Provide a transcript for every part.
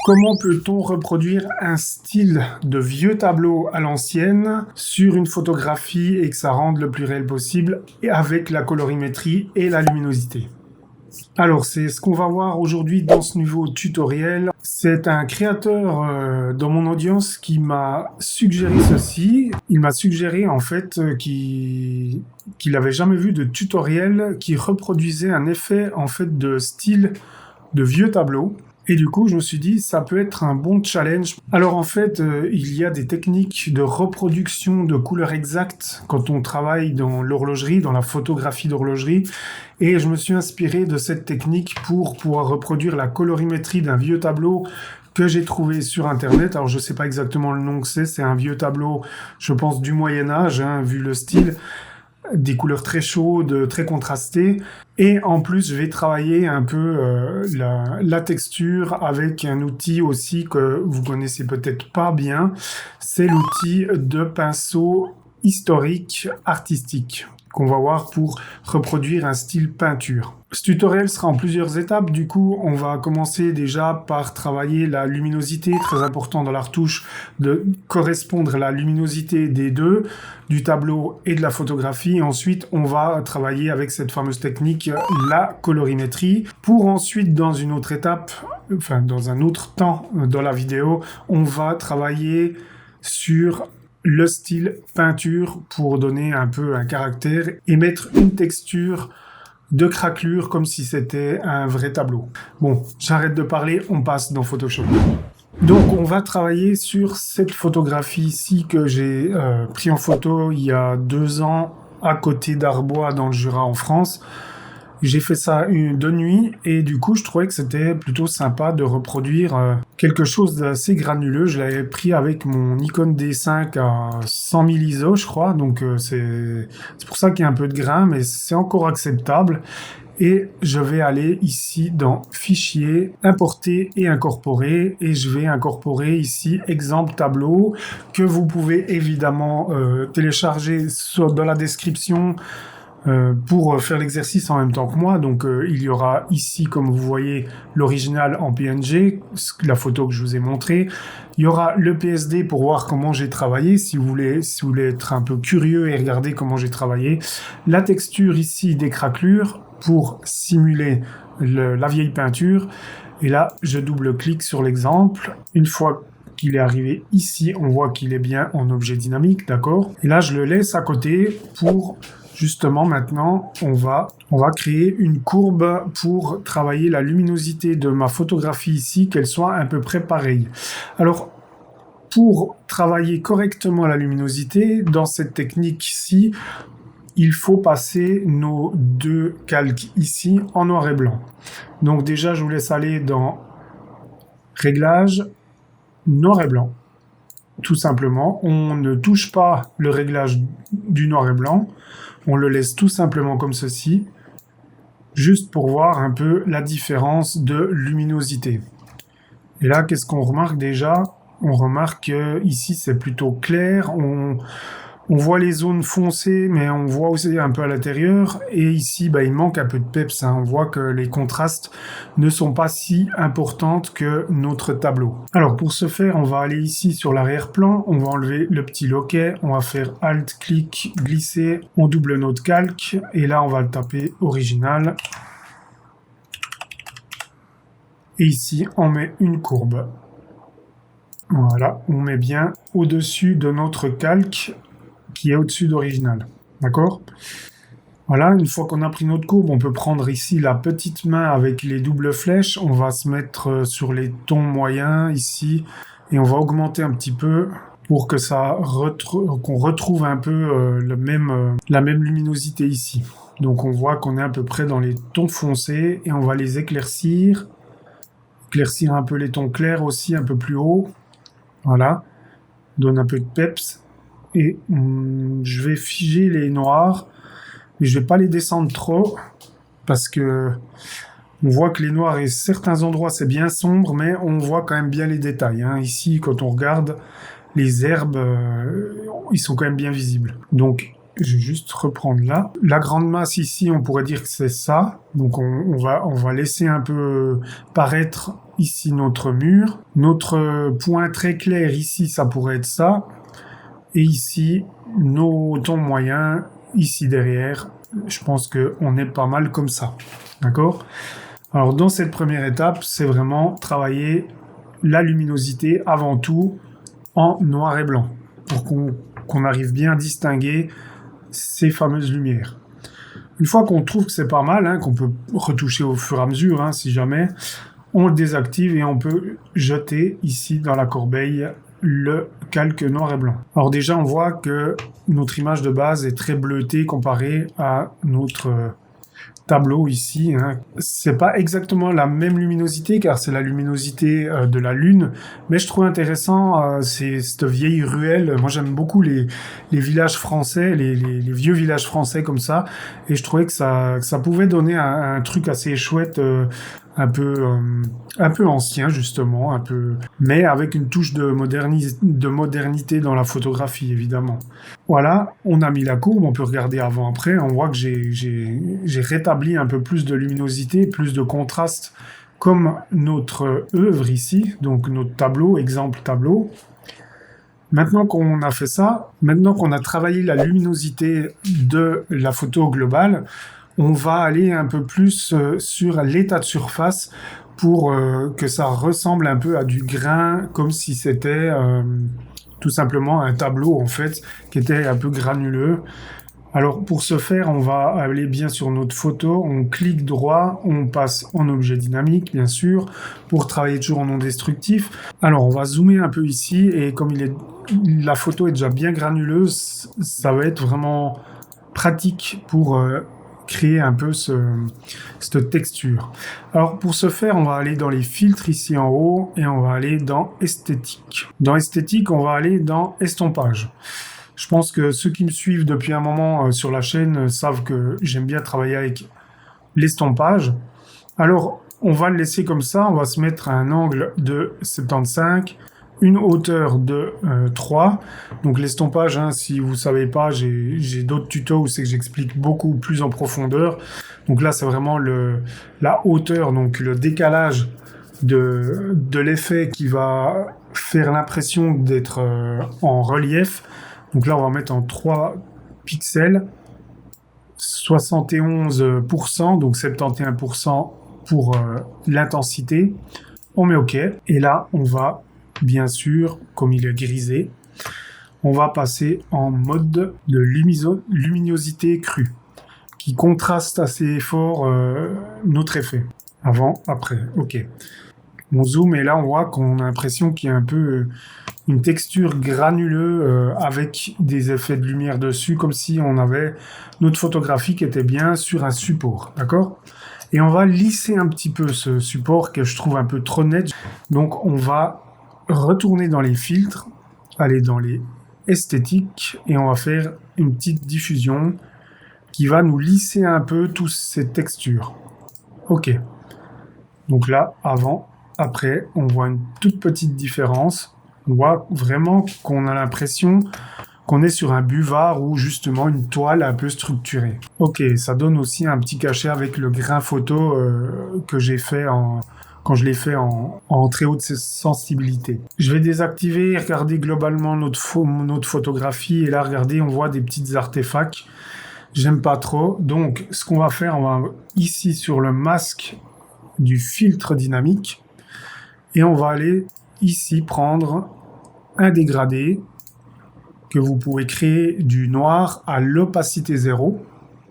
Comment peut-on reproduire un style de vieux tableau à l'ancienne sur une photographie et que ça rende le plus réel possible et avec la colorimétrie et la luminosité? Alors, c'est ce qu'on va voir aujourd'hui dans ce nouveau tutoriel. C'est un créateur dans mon audience qui m'a suggéré ceci. Il m'a suggéré en fait qu'il n'avait jamais vu de tutoriel qui reproduisait un effet en fait de style de vieux tableau. Et du coup, je me suis dit, ça peut être un bon challenge. Alors en fait, il y a des techniques de reproduction de couleurs exactes quand on travaille dans l'horlogerie, dans la photographie d'horlogerie. Et je me suis inspiré de cette technique pour pouvoir reproduire la colorimétrie d'un vieux tableau que j'ai trouvé sur Internet. Alors je sais pas exactement le nom que c'est un vieux tableau, je pense, du Moyen-Âge, vu le style. Des couleurs très chaudes, très contrastées. Et en plus, je vais travailler un peu la texture avec un outil aussi que vous connaissez peut-être pas bien. C'est l'outil de pinceau historique artistique qu'on va voir pour reproduire un style peinture. Ce tutoriel sera en plusieurs étapes. Du coup, on va commencer déjà par travailler la luminosité, très important dans la retouche de correspondre à la luminosité des deux, du tableau et de la photographie. Ensuite, on va travailler avec cette fameuse technique, la colorimétrie, pour ensuite, dans une autre étape, enfin dans un autre temps dans la vidéo, on va travailler sur le style peinture pour donner un peu un caractère et mettre une texture de craquelure comme si c'était un vrai tableau. Bon, j'arrête de parler, on passe dans Photoshop. Donc on va travailler sur cette photographie ici que j'ai pris en photo il y a 2 ans à côté d'Arbois dans le Jura en France. J'ai fait ça de nuit et du coup je trouvais que c'était plutôt sympa de reproduire quelque chose d'assez granuleux. Je l'avais pris avec mon Nikon D5 à 100 000 ISO je crois, donc c'est pour ça qu'il y a un peu de grain, mais c'est encore acceptable. Et je vais aller ici dans Fichier, Importer et Incorporer. Et je vais incorporer ici exemple tableau que vous pouvez évidemment télécharger dans la description pour faire l'exercice en même temps que moi. Donc il y aura ici, comme vous voyez, l'original en PNG, la photo que je vous ai montrée. Il y aura le PSD pour voir comment j'ai travaillé, si vous voulez être un peu curieux et regarder comment j'ai travaillé. La texture ici des craquelures pour simuler la vieille peinture. Et là, je double-clique sur l'exemple. Une fois qu'il est arrivé ici, on voit qu'il est bien en objet dynamique, d'accord? Et là, je le laisse à côté pour... Justement, maintenant, on va créer une courbe pour travailler la luminosité de ma photographie ici, qu'elle soit à peu près pareille. Alors, pour travailler correctement la luminosité, dans cette technique-ci, il faut passer nos 2 calques ici en noir et blanc. Donc déjà, je vous laisse aller dans Réglages, noir et blanc. Tout simplement, on ne touche pas le réglage du noir et blanc. On le laisse tout simplement comme ceci, juste pour voir un peu la différence de luminosité. Et là, qu'est-ce qu'on remarque déjà? On remarque que ici c'est plutôt clair, on voit les zones foncées, mais on voit aussi un peu à l'intérieur. Et ici, il manque un peu de peps. On voit que les contrastes ne sont pas si importantes que notre tableau. Alors, pour ce faire, on va aller ici sur l'arrière-plan. On va enlever le petit loquet. On va faire Alt-clic, glisser. On double notre calque. Et là, on va le taper original. Et ici, on met une courbe. Voilà, on met bien au-dessus de notre calque qui est au-dessus d'original. D'accord? Voilà, une fois qu'on a pris notre courbe, on peut prendre ici la petite main avec les doubles flèches. On va se mettre sur les tons moyens ici et on va augmenter un petit peu pour que qu'on retrouve un peu la même luminosité ici. Donc on voit qu'on est à peu près dans les tons foncés et on va les éclaircir. Éclaircir un peu les tons clairs aussi, un peu plus haut. Voilà, donne un peu de peps. Et je vais figer les noirs, mais je vais pas les descendre trop parce que on voit que les noirs et certains endroits c'est bien sombre, mais on voit quand même bien les détails. Ici, quand on regarde les herbes, ils sont quand même bien visibles. Donc je vais juste reprendre là. La grande masse ici, on pourrait dire que c'est ça. Donc on va laisser un peu paraître ici notre mur. Notre point très clair ici, ça pourrait être ça. Et ici, nos tons moyens, ici derrière. Je pense qu'on est pas mal comme ça. D'accord? Alors, dans cette première étape, c'est vraiment travailler la luminosité avant tout en noir et blanc pour qu'on arrive bien à distinguer ces fameuses lumières. Une fois qu'on trouve que c'est pas mal, qu'on peut retoucher au fur et à mesure, si jamais, on le désactive et on peut jeter ici dans la corbeille le calque noir et blanc. Alors déjà, on voit que notre image de base est très bleutée comparée à notre tableau ici. C'est pas exactement la même luminosité car c'est la luminosité de la lune, mais je trouve intéressant c'est cette vieille ruelle. Moi j'aime beaucoup les villages français, les vieux villages français comme ça, et je trouvais que ça pouvait donner un truc assez chouette, un peu ancien justement, mais avec une touche de modernité dans la photographie évidemment. Voilà, on a mis la courbe, on peut regarder avant-après, on voit que j'ai rétabli un peu plus de luminosité, plus de contraste, comme notre œuvre ici, donc notre tableau, exemple tableau. Maintenant qu'on a fait ça, maintenant qu'on a travaillé la luminosité de la photo globale, on va aller un peu plus sur l'état de surface pour que ça ressemble un peu à du grain, comme si c'était tout simplement un tableau en fait, qui était un peu granuleux. Alors pour ce faire, on va aller bien sur notre photo, on clique droit, on passe en objet dynamique bien sûr, pour travailler toujours en non destructif. Alors on va zoomer un peu ici, et comme la photo est déjà bien granuleuse, ça va être vraiment pratique pour créer un peu cette texture. Alors pour ce faire, on va aller dans les filtres ici en haut et on va aller dans esthétique. Dans esthétique, on va aller dans estompage. Je pense que ceux qui me suivent depuis un moment sur la chaîne savent que j'aime bien travailler avec l'estompage. Alors on va le laisser comme ça, on va se mettre à un angle de 75, une hauteur de 3. Donc l'estompage, si vous savez pas, j'ai d'autres tutos où c'est que j'explique beaucoup plus en profondeur. Donc là, c'est vraiment la hauteur, donc le décalage de l'effet qui va faire l'impression d'être en relief. Donc là, on va mettre en 3 pixels, 71%, donc 71% pour l'intensité. On met OK. Et là, on va bien sûr, comme il est grisé, on va passer en mode de luminosité crue, qui contraste assez fort notre effet. Avant, après, ok. On zoome et là on voit qu'on a l'impression qu'il y a un peu une texture granuleuse avec des effets de lumière dessus, comme si on avait notre photographie qui était bien sur un support, d'accord ? Et on va lisser un petit peu ce support que je trouve un peu trop net. Donc on va retourner dans les filtres, aller dans les esthétiques et on va faire une petite diffusion qui va nous lisser un peu toutes ces textures. Ok. Donc là, avant, après, on voit une toute petite différence. On voit vraiment qu'on a l'impression qu'on est sur un buvard ou justement une toile un peu structurée. Ok, ça donne aussi un petit cachet avec le grain photo que j'ai fait quand je l'ai fait en très haute sensibilité. Je vais désactiver et regarder globalement notre photographie. Et là, regardez, on voit des petites artefacts. J'aime pas trop. Donc, ce qu'on va faire, on va ici sur le masque du filtre dynamique. Et on va aller ici prendre un dégradé que vous pouvez créer du noir à l'opacité 0.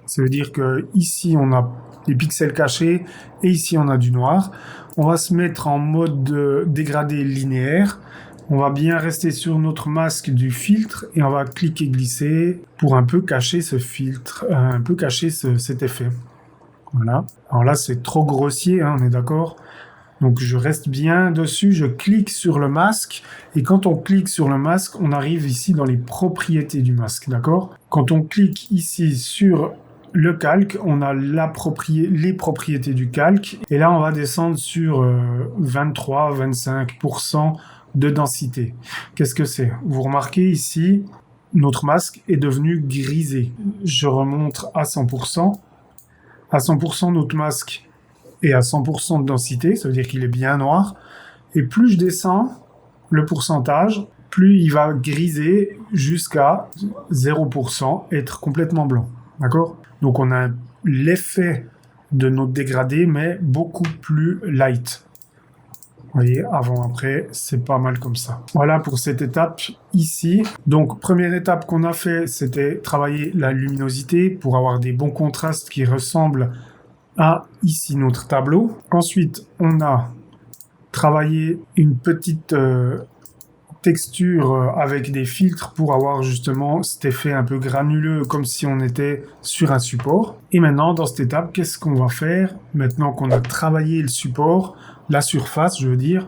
Ça veut dire que ici, on a des pixels cachés et ici, on a du noir. On va se mettre en mode de dégradé linéaire. On va bien rester sur notre masque du filtre et on va cliquer glisser pour un peu cacher ce filtre, un peu cacher cet effet. Voilà. Alors là, c'est trop grossier, on est d'accord ? Donc je reste bien dessus, je clique sur le masque et quand on clique sur le masque, on arrive ici dans les propriétés du masque, d'accord ? Quand on clique ici sur le calque, on a les propriétés du calque et là on va descendre sur 23-25% de densité. Qu'est-ce que c'est ? Vous remarquez ici, notre masque est devenu grisé. Je remonte à 100%. À 100%, notre masque est à 100% de densité, ça veut dire qu'il est bien noir. Et plus je descends le pourcentage, plus il va griser jusqu'à 0%, être complètement blanc. D'accord? Donc on a l'effet de notre dégradé, mais beaucoup plus light. Vous voyez, avant, après, c'est pas mal comme ça. Voilà pour cette étape ici. Donc, première étape qu'on a fait, c'était travailler la luminosité pour avoir des bons contrastes qui ressemblent à ici notre tableau. Ensuite, on a travaillé une petite texture avec des filtres pour avoir justement cet effet un peu granuleux comme si on était sur un support. Et maintenant, dans cette étape, qu'est-ce qu'on va faire? Maintenant qu'on a travaillé le support, la surface, je veux dire,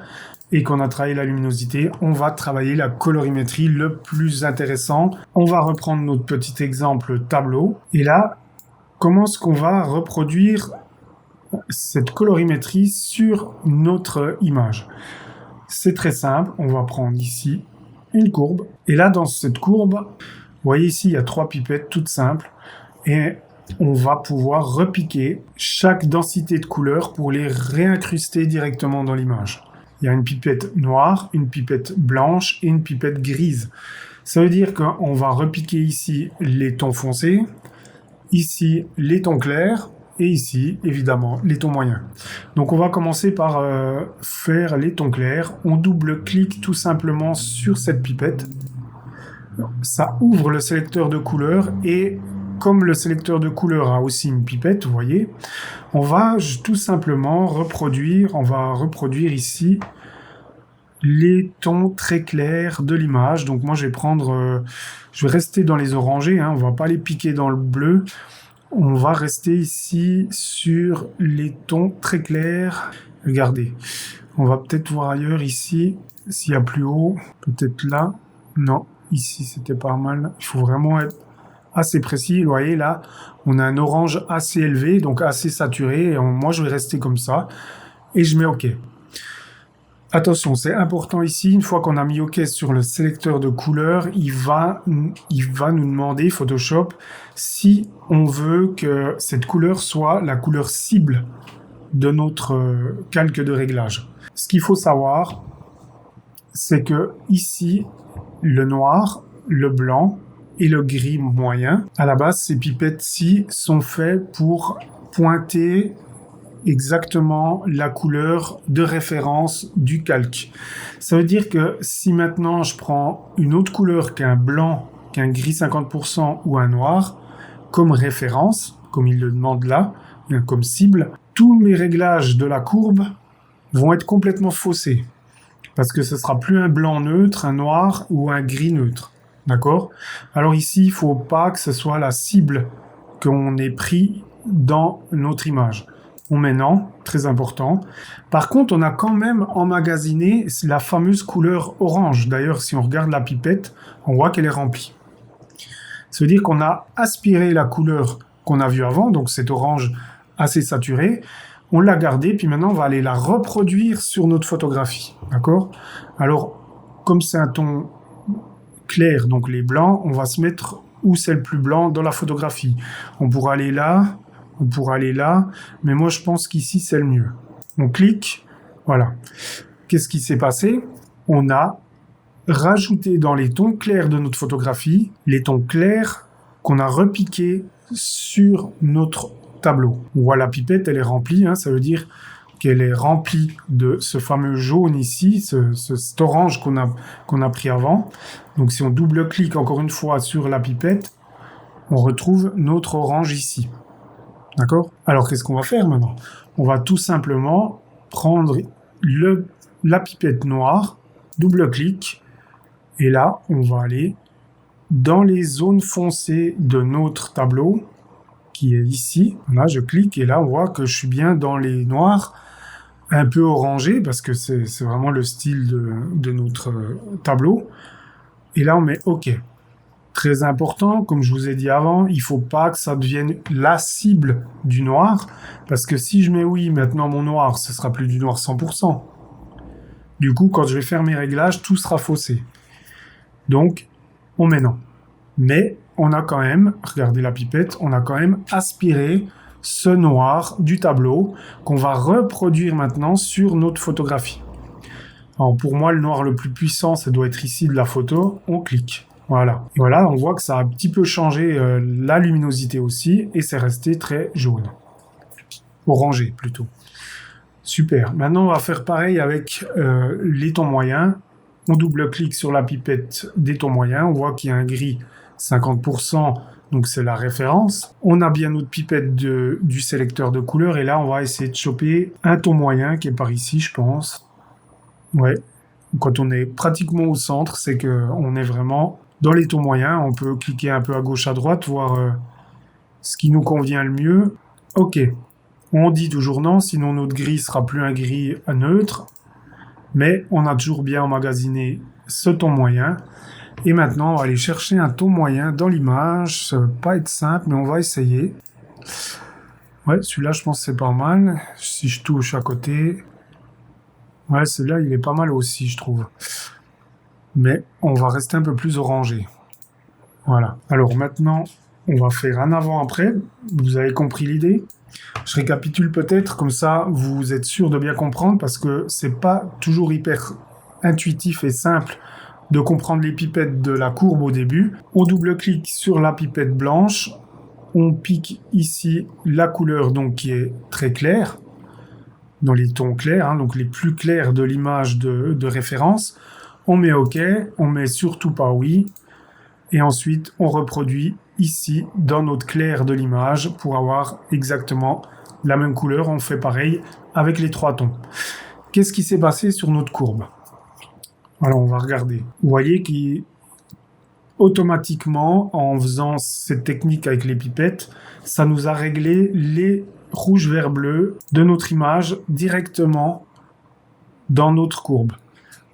et qu'on a travaillé la luminosité, on va travailler la colorimétrie le plus intéressant. On va reprendre notre petit exemple tableau. Et là, comment est-ce qu'on va reproduire cette colorimétrie sur notre image? C'est très simple, on va prendre ici une courbe. Et là, dans cette courbe, vous voyez ici, il y a 3 pipettes toutes simples. Et on va pouvoir repiquer chaque densité de couleurs pour les réincruster directement dans l'image. Il y a une pipette noire, une pipette blanche et une pipette grise. Ça veut dire qu'on va repiquer ici les tons foncés, ici les tons clairs, et ici, évidemment, les tons moyens. Donc on va commencer par faire les tons clairs. On double-clique tout simplement sur cette pipette. Ça ouvre le sélecteur de couleurs et comme le sélecteur de couleurs a aussi une pipette, vous voyez, on va tout simplement reproduire ici les tons très clairs de l'image. Donc moi je vais rester dans les orangés, on va pas les piquer dans le bleu. On va rester ici sur les tons très clairs. Regardez, on va peut-être voir ailleurs ici, s'il y a plus haut, peut-être là. Non, ici c'était pas mal. Il faut vraiment être assez précis. Vous voyez là, on a un orange assez élevé, donc assez saturé. Et moi je vais rester comme ça et je mets OK. Attention, c'est important ici, une fois qu'on a mis OK sur le sélecteur de couleurs, il va nous demander, Photoshop, si on veut que cette couleur soit la couleur cible de notre calque de réglage. Ce qu'il faut savoir, c'est que ici, le noir, le blanc et le gris moyen, à la base, ces pipettes-ci sont faites pour pointer exactement la couleur de référence du calque. Ça veut dire que si maintenant je prends une autre couleur qu'un blanc, qu'un gris 50% ou un noir, comme référence, comme il le demande là, comme cible, tous mes réglages de la courbe vont être complètement faussés. Parce que ce sera plus un blanc neutre, un noir ou un gris neutre. D'accord? Alors ici, il ne faut pas que ce soit la cible qu'on ait pris dans notre image. On met non, très important. Par contre, on a quand même emmagasiné la fameuse couleur orange. D'ailleurs, si on regarde la pipette, on voit qu'elle est remplie. Ça veut dire qu'on a aspiré la couleur qu'on a vue avant, donc cet orange assez saturé. On l'a gardée, puis maintenant, on va aller la reproduire sur notre photographie. D'accord? Alors, comme c'est un ton clair, donc les blancs, on va se mettre où c'est le plus blanc dans la photographie. On pourra aller là, on pourra aller là, mais moi je pense qu'ici c'est le mieux. On clique, voilà. Qu'est-ce qui s'est passé? On a rajouté dans les tons clairs de notre photographie, les tons clairs qu'on a repiqués sur notre tableau. On voit la pipette, elle est remplie, ça veut dire qu'elle est remplie de ce fameux jaune ici, cet orange qu'on a pris avant. Donc si on double-clique encore une fois sur la pipette, on retrouve notre orange ici. D'accord? Alors, qu'est-ce qu'on va faire maintenant? On va tout simplement prendre la pipette noire, double-clic, et là, on va aller dans les zones foncées de notre tableau, qui est ici. Là, je clique, et là, on voit que je suis bien dans les noirs, un peu orangés, parce que c'est vraiment le style de notre tableau. Et là, on met OK. Très important, comme je vous ai dit avant, il ne faut pas que ça devienne la cible du noir, parce que si je mets oui, maintenant mon noir, ce sera plus du noir 100%. Du coup, quand je vais faire mes réglages, tout sera faussé. Donc, on met non. Mais on a quand même, regardez la pipette, on a quand même aspiré ce noir du tableau qu'on va reproduire maintenant sur notre photographie. Alors pour moi, le noir le plus puissant, ça doit être ici de la photo. On clique. Voilà. Et voilà, on voit que ça a un petit peu changé la luminosité aussi et c'est resté très jaune. Orangé plutôt. Super. Maintenant, on va faire pareil avec les tons moyens. On double-clique sur la pipette des tons moyens. On voit qu'il y a un gris 50%, donc c'est la référence. On a bien notre pipette du sélecteur de couleurs et là, on va essayer de choper un ton moyen qui est par ici, je pense. Ouais. Quand on est pratiquement au centre, c'est qu'on est vraiment dans les tons moyens. On peut cliquer un peu à gauche, à droite, voir ce qui nous convient le mieux. OK. On dit toujours non, sinon notre gris sera plus un gris neutre. Mais on a toujours bien emmagasiné ce ton moyen. Et maintenant, on va aller chercher un ton moyen dans l'image. Ça va pas être simple, mais on va essayer. Ouais, celui-là, je pense que c'est pas mal. Si je touche à côté... Ouais, celui-là, il est pas mal aussi, je trouve. Mais on va rester un peu plus orangé. Voilà. Alors maintenant, on va faire un avant-après. Vous avez compris l'idée ? Je récapitule peut-être, comme ça, vous êtes sûr de bien comprendre, parce que c'est pas toujours hyper intuitif et simple de comprendre les pipettes de la courbe au début. On double-clique sur la pipette blanche. On pique ici la couleur donc qui est très claire. Dans les tons clairs, donc les plus clairs de l'image de référence. On met OK, on met surtout pas oui, et ensuite on reproduit ici dans notre clair de l'image pour avoir exactement la même couleur. On fait pareil avec les 3 tons. Qu'est-ce qui s'est passé sur notre courbe ? Alors on va regarder. Vous voyez qu'automatiquement, en faisant cette technique avec les pipettes, ça nous a réglé les rouge, vert, bleu de notre image directement dans notre courbe.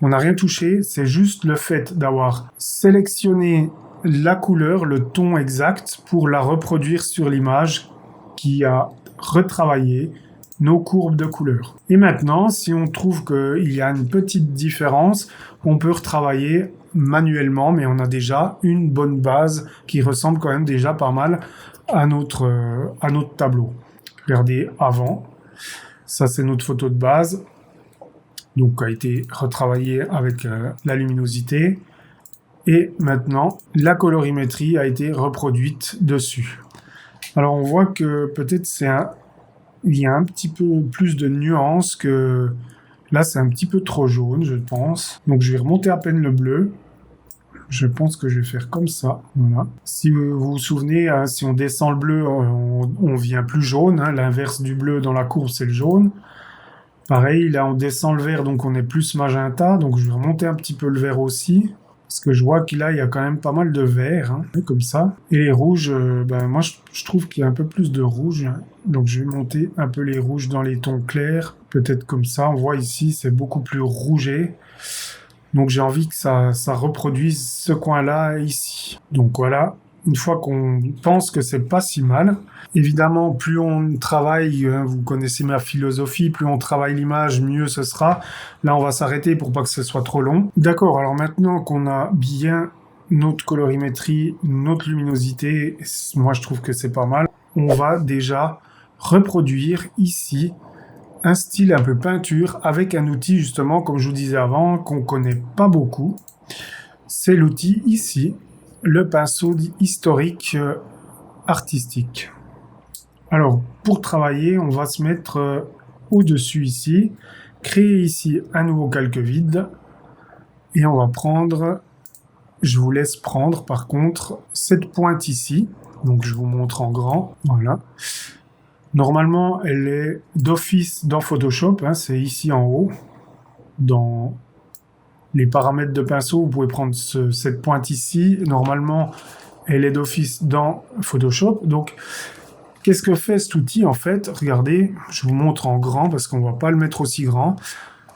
On n'a rien touché, c'est juste le fait d'avoir sélectionné la couleur, le ton exact pour la reproduire sur l'image qui a retravaillé nos courbes de couleurs. Et maintenant, si on trouve qu'il y a une petite différence, on peut retravailler manuellement, mais on a déjà une bonne base qui ressemble quand même déjà pas mal à notre tableau. Regardez avant, ça c'est notre photo de base, donc a été retravaillée avec la luminosité, et maintenant la colorimétrie a été reproduite dessus. Alors on voit que peut-être il y a un petit peu plus de nuances que là, c'est un petit peu trop jaune, je pense. Donc je vais remonter à peine le bleu. Je pense que je vais faire comme ça. Voilà. Si vous vous souvenez, si on descend le bleu, on vient plus jaune. L'inverse du bleu dans la courbe, c'est le jaune. Pareil, là, on descend le vert, donc on est plus magenta. Donc je vais remonter un petit peu le vert aussi. Parce que je vois qu'il y a quand même pas mal de vert, comme ça. Et les rouges, moi, je trouve qu'il y a un peu plus de rouge. Donc je vais monter un peu les rouges dans les tons clairs. Peut-être comme ça. On voit ici, c'est beaucoup plus rougé. Donc j'ai envie que ça reproduise ce coin-là ici. Donc voilà, une fois qu'on pense que c'est pas si mal, évidemment plus on travaille, vous connaissez ma philosophie, plus on travaille l'image, mieux ce sera. Là on va s'arrêter pour pas que ce soit trop long. D'accord, alors maintenant qu'on a bien notre colorimétrie, notre luminosité, moi je trouve que c'est pas mal, on va déjà reproduire ici un style un peu peinture avec un outil justement, comme je vous disais avant, qu'on connaît pas beaucoup. C'est l'outil ici, le pinceau historique artistique. Alors, pour travailler, on va se mettre au-dessus ici, créer ici un nouveau calque vide, et on va prendre, je vous laisse prendre par contre, cette pointe ici, donc je vous montre en grand, voilà. Normalement, elle est d'office dans Photoshop, c'est ici en haut. Dans les paramètres de pinceau, vous pouvez prendre cette pointe ici. Normalement, elle est d'office dans Photoshop. Donc, qu'est-ce que fait cet outil en fait ? Regardez, je vous montre en grand parce qu'on ne va pas le mettre aussi grand.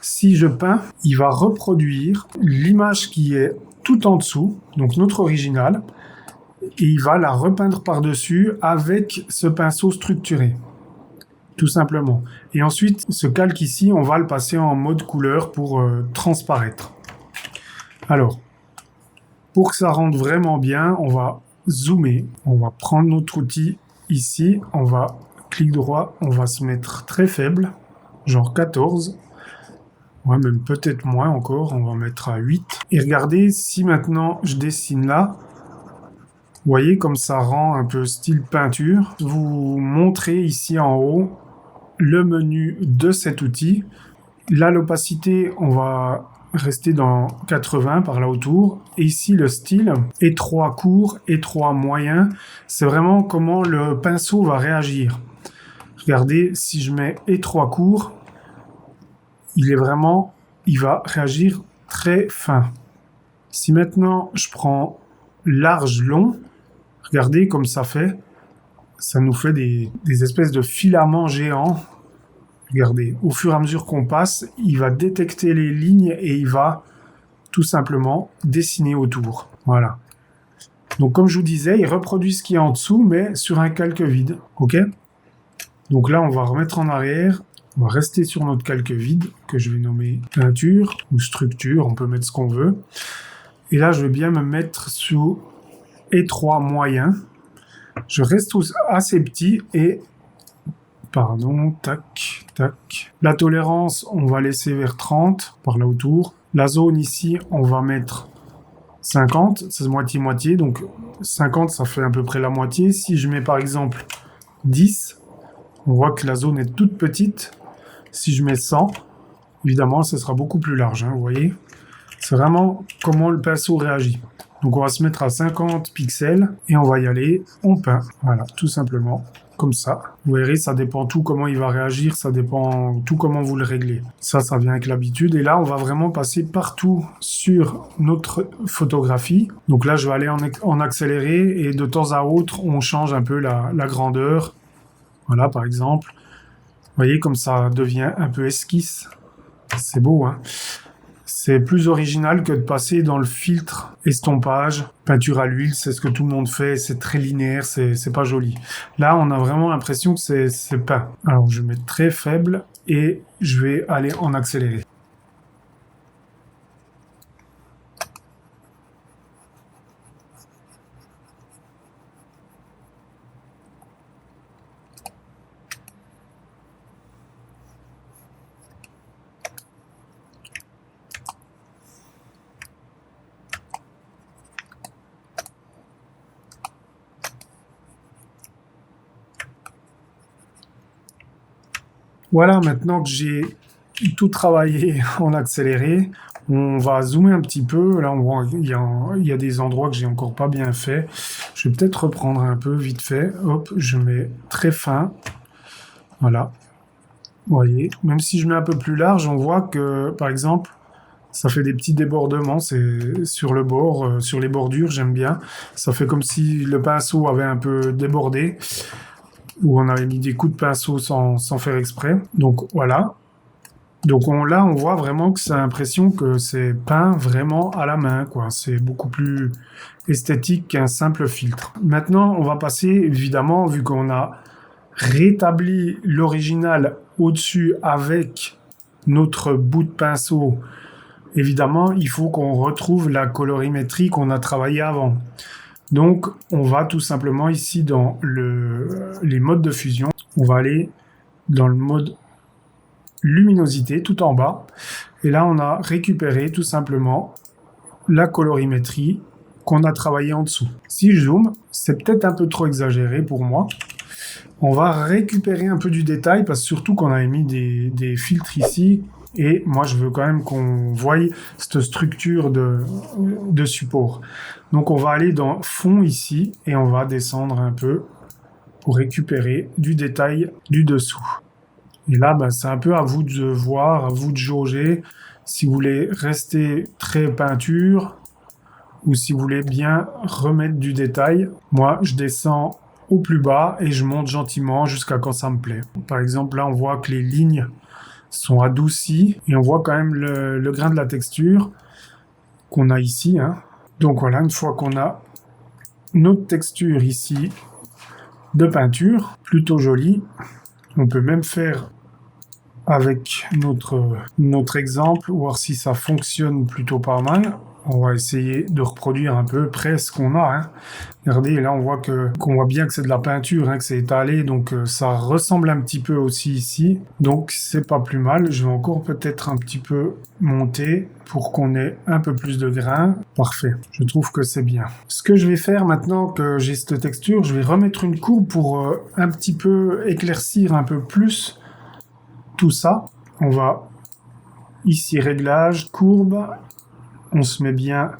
Si je peins, il va reproduire l'image qui est tout en dessous, donc notre original, et il va la repeindre par-dessus avec ce pinceau structuré. Tout simplement. Et ensuite, ce calque ici, on va le passer en mode couleur pour transparaître. Alors, pour que ça rentre vraiment bien, on va zoomer. On va prendre notre outil ici, on va clic droit, on va se mettre très faible, genre 14. Ouais, même peut-être moins encore, on va mettre à 8. Et regardez, si maintenant je dessine là, vous voyez comme ça rend un peu style peinture. Vous montrez ici en haut le menu de cet outil. Là, l'opacité, on va rester dans 80 par là autour. Et ici, le style, étroit court, étroit moyen, c'est vraiment comment le pinceau va réagir. Regardez, si je mets étroit court, il va réagir très fin. Si maintenant je prends large long, regardez comme ça nous fait des espèces de filaments géants. Regardez, au fur et à mesure qu'on passe, il va détecter les lignes et il va tout simplement dessiner autour. Voilà. Donc comme je vous disais, il reproduit ce qui est en dessous, mais sur un calque vide. Ok ? Donc là, on va remettre en arrière. On va rester sur notre calque vide, que je vais nommer peinture ou structure, on peut mettre ce qu'on veut. Et là, je vais bien me mettre sous étroit moyen. Je reste assez petit et... Pardon, tac, tac. La tolérance, on va laisser vers 30, par là autour. La zone ici, on va mettre 50, c'est moitié-moitié, donc 50, ça fait à peu près la moitié. Si je mets par exemple 10, on voit que la zone est toute petite. Si je mets 100, évidemment, ce sera beaucoup plus large, hein, vous voyez. C'est vraiment comment le pinceau réagit. Donc on va se mettre à 50 pixels et on va y aller, on peint. Voilà, tout simplement, comme ça. Vous verrez, ça dépend tout comment il va réagir, ça dépend tout comment vous le réglez. Ça vient avec l'habitude. Et là, on va vraiment passer partout sur notre photographie. Donc là, je vais aller en accéléré et de temps à autre, on change un peu la grandeur. Voilà, par exemple. Vous voyez comme ça devient un peu esquisse. C'est beau, hein? C'est plus original que de passer dans le filtre estompage, peinture à l'huile, c'est ce que tout le monde fait, c'est très linéaire, c'est pas joli. Là, on a vraiment l'impression que c'est peint. Alors, je vais mettre très faible et je vais aller en accéléré. Voilà, maintenant que j'ai tout travaillé en accéléré, on va zoomer un petit peu. Là, on voit il y a des endroits que j'ai encore pas bien fait. Je vais peut-être reprendre un peu vite fait. Hop, je mets très fin. Voilà. Vous voyez, même si je mets un peu plus large, on voit que, par exemple, ça fait des petits débordements, c'est sur le bord, sur les bordures, j'aime bien. Ça fait comme si le pinceau avait un peu débordé, ou on avait mis des coups de pinceau sans faire exprès. Donc voilà. Donc là, on voit vraiment que ça a l'impression que c'est peint vraiment à la main, quoi. C'est beaucoup plus esthétique qu'un simple filtre. Maintenant, on va passer, évidemment, vu qu'on a rétabli l'original au-dessus avec notre bout de pinceau, évidemment, il faut qu'on retrouve la colorimétrie qu'on a travaillé avant. Donc, on va tout simplement ici dans les modes de fusion, on va aller dans le mode luminosité tout en bas. Et là, on a récupéré tout simplement la colorimétrie qu'on a travaillé en dessous. Si je zoome, c'est peut-être un peu trop exagéré pour moi. On va récupérer un peu du détail parce que surtout qu'on avait mis des filtres ici. Et moi, je veux quand même qu'on voie cette structure de support. Donc, on va aller dans fond ici et on va descendre un peu pour récupérer du détail du dessous. Et là, c'est un peu à vous de voir, à vous de jauger si vous voulez rester très peinture ou si vous voulez bien remettre du détail. Moi, je descends au plus bas et je monte gentiment jusqu'à quand ça me plaît. Par exemple, là, on voit que les lignes sont adoucies et on voit quand même le grain de la texture qu'on a ici, hein. Donc voilà, une fois qu'on a notre texture ici de peinture, plutôt jolie, on peut même faire avec notre exemple, voir si ça fonctionne plutôt pas mal. on va essayer de reproduire un peu près ce qu'on a, hein. Regardez, là on voit qu'on voit bien que c'est de la peinture, hein, que c'est étalé, donc ça ressemble un petit peu aussi ici. Donc c'est pas plus mal. Je vais encore peut-être un petit peu monter pour qu'on ait un peu plus de grains. Parfait, je trouve que c'est bien. Ce que je vais faire maintenant que j'ai cette texture, je vais remettre une courbe pour un petit peu éclaircir un peu plus tout ça. On va ici réglage, courbe, on se met bien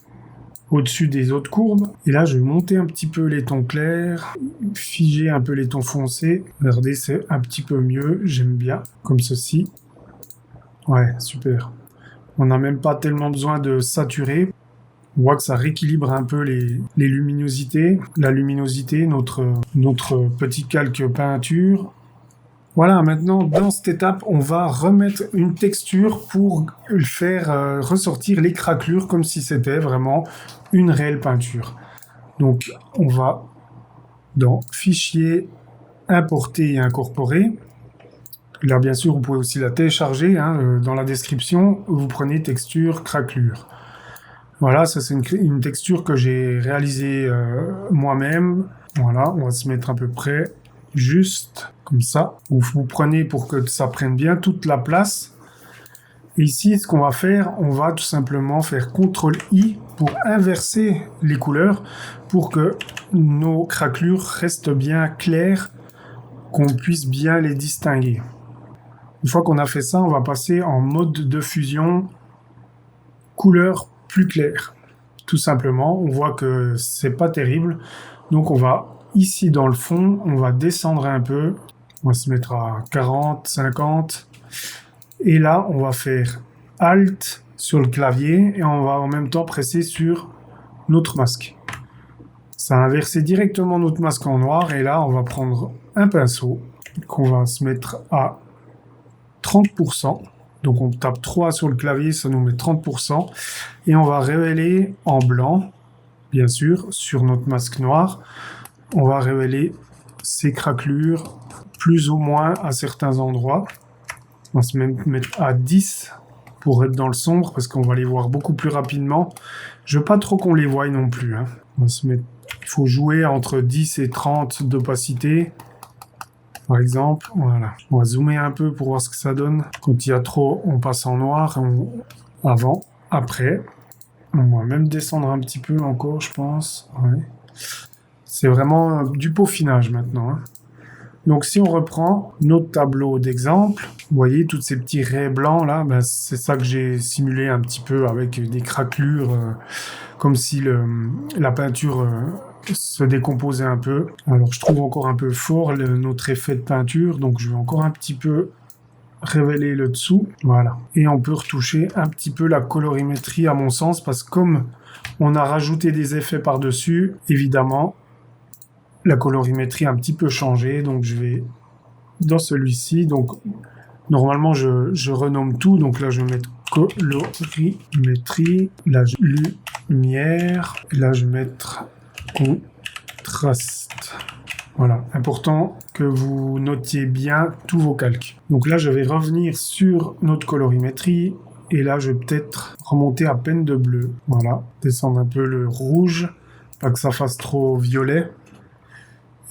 au-dessus des autres courbes. Et là, je vais monter un petit peu les tons clairs, figer un peu les tons foncés. Regardez, c'est un petit peu mieux, j'aime bien, comme ceci. Ouais, super. On n'a même pas tellement besoin de saturer. On voit que ça rééquilibre un peu les luminosités. La luminosité, notre petit calque peinture. Voilà, maintenant, dans cette étape, on va remettre une texture pour faire ressortir les craquelures comme si c'était vraiment une réelle peinture. Donc, on va dans Fichier, Importer et Incorporer. Là, bien sûr, vous pouvez aussi la télécharger. Hein, dans la description, vous prenez Texture, Craquelure. Voilà, ça c'est une texture que j'ai réalisée moi-même. Voilà, on va se mettre à peu près juste comme ça. Vous prenez pour que ça prenne bien toute la place. Et ici, ce qu'on va faire, on va tout simplement faire CTRL-I pour inverser les couleurs pour que nos craquelures restent bien claires, qu'on puisse bien les distinguer. Une fois qu'on a fait ça, on va passer en mode de fusion couleur plus claire. Tout simplement, on voit que c'est pas terrible. Donc on va ici dans le fond, on va descendre un peu. On va se mettre à 40, 50. Et là, on va faire Alt sur le clavier et on va en même temps presser sur notre masque. Ça a inversé directement notre masque en noir. Et là, on va prendre un pinceau qu'on va se mettre à 30%. Donc on tape 3 sur le clavier, ça nous met 30%. Et on va révéler en blanc, bien sûr, sur notre masque noir. On va révéler ces craquelures, plus ou moins à certains endroits. On va se mettre à 10 pour être dans le sombre, parce qu'on va les voir beaucoup plus rapidement. Je veux pas trop qu'on les voie non plus. Hein. On va se mettre... Il faut jouer entre 10 et 30 d'opacité. Par exemple, voilà. On va zoomer un peu pour voir ce que ça donne. Quand il y a trop, on passe en noir. Avant, après. On va même descendre un petit peu encore, je pense. Ouais. C'est vraiment du peaufinage maintenant. Hein. Donc si on reprend notre tableau d'exemple, vous voyez tous ces petits raies blancs là, ben, c'est ça que j'ai simulé un petit peu avec des craquelures, comme si la peinture se décomposait un peu. Alors je trouve encore un peu fort notre effet de peinture, donc je vais encore un petit peu révéler le dessous, voilà. Et on peut retoucher un petit peu la colorimétrie à mon sens, parce que comme on a rajouté des effets par-dessus, évidemment, la colorimétrie a un petit peu changé, donc je vais dans celui-ci, donc normalement je renomme tout, donc là je vais mettre colorimétrie, là lumière, et là je vais mettre contraste. Voilà, important que vous notiez bien tous vos calques. Donc là je vais revenir sur notre colorimétrie, et là je vais peut-être remonter à peine de bleu, voilà, descendre un peu le rouge, pas que ça fasse trop violet.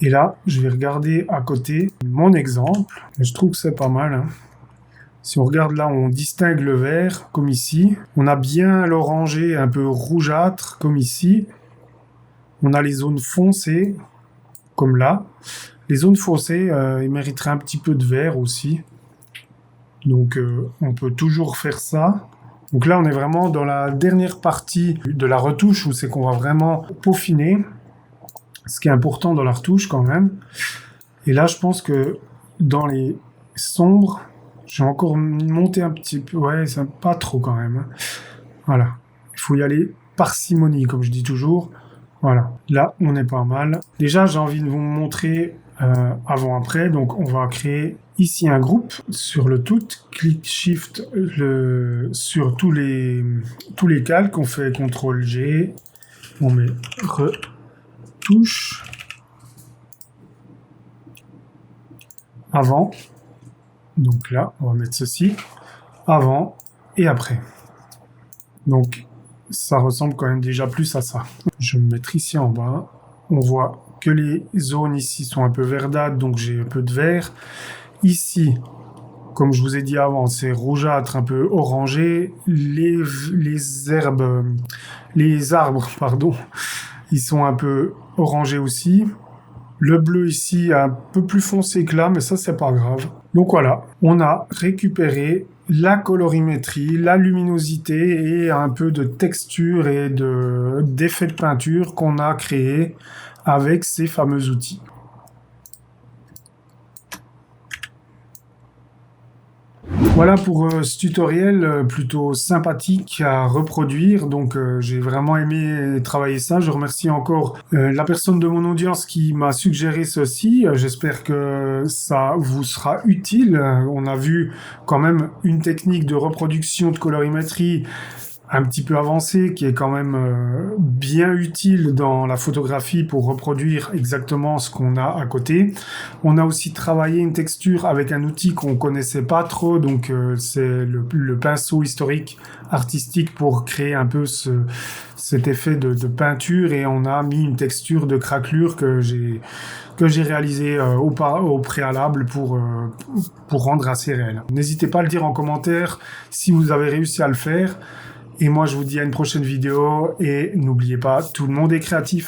Et là, je vais regarder à côté mon exemple. Je trouve que c'est pas mal. Hein. Si on regarde là, on distingue le vert, comme ici. On a bien l'orangé un peu rougeâtre, comme ici. On a les zones foncées, comme là. Les zones foncées, ils mériteraient un petit peu de vert aussi. Donc, on peut toujours faire ça. Donc là, on est vraiment dans la dernière partie de la retouche, où c'est qu'on va vraiment peaufiner. Ce qui est important dans la retouche quand même. Et là, je pense que dans les sombres, j'ai encore monté un petit peu. Ouais, c'est pas trop quand même. Voilà. Il faut y aller parcimonie, comme je dis toujours. Voilà. Là, on est pas mal. Déjà, j'ai envie de vous montrer avant-après. Donc, on va créer ici un groupe sur le tout. Clic Shift sur tous les calques. On fait CTRL-G. On met touche avant, donc là on va mettre ceci avant et après. Donc ça ressemble quand même déjà plus à ça. Je vais me mettre ici en bas. On voit que les zones ici sont un peu verdâtres, donc j'ai un peu de vert. Ici, comme je vous ai dit avant, c'est rougeâtre, un peu orangé. Les arbres, pardon, ils sont un peu orangés aussi. Le bleu ici est un peu plus foncé que là, mais ça, c'est pas grave. Donc voilà, on a récupéré la colorimétrie, la luminosité et un peu de texture et d'effet de peinture qu'on a créé avec ces fameux outils. Voilà pour ce tutoriel plutôt sympathique à reproduire. Donc j'ai vraiment aimé travailler ça. Je remercie encore la personne de mon audience qui m'a suggéré ceci. J'espère que ça vous sera utile. On a vu quand même une technique de reproduction de colorimétrie un petit peu avancé, qui est quand même bien utile dans la photographie pour reproduire exactement ce qu'on a à côté. On a aussi travaillé une texture avec un outil qu'on connaissait pas trop, donc c'est le pinceau historique artistique pour créer un peu cet effet de peinture, et on a mis une texture de craquelure que j'ai réalisé au préalable pour rendre assez réel. N'hésitez pas à le dire en commentaire si vous avez réussi à le faire. Et moi, je vous dis à une prochaine vidéo et n'oubliez pas, tout le monde est créatif.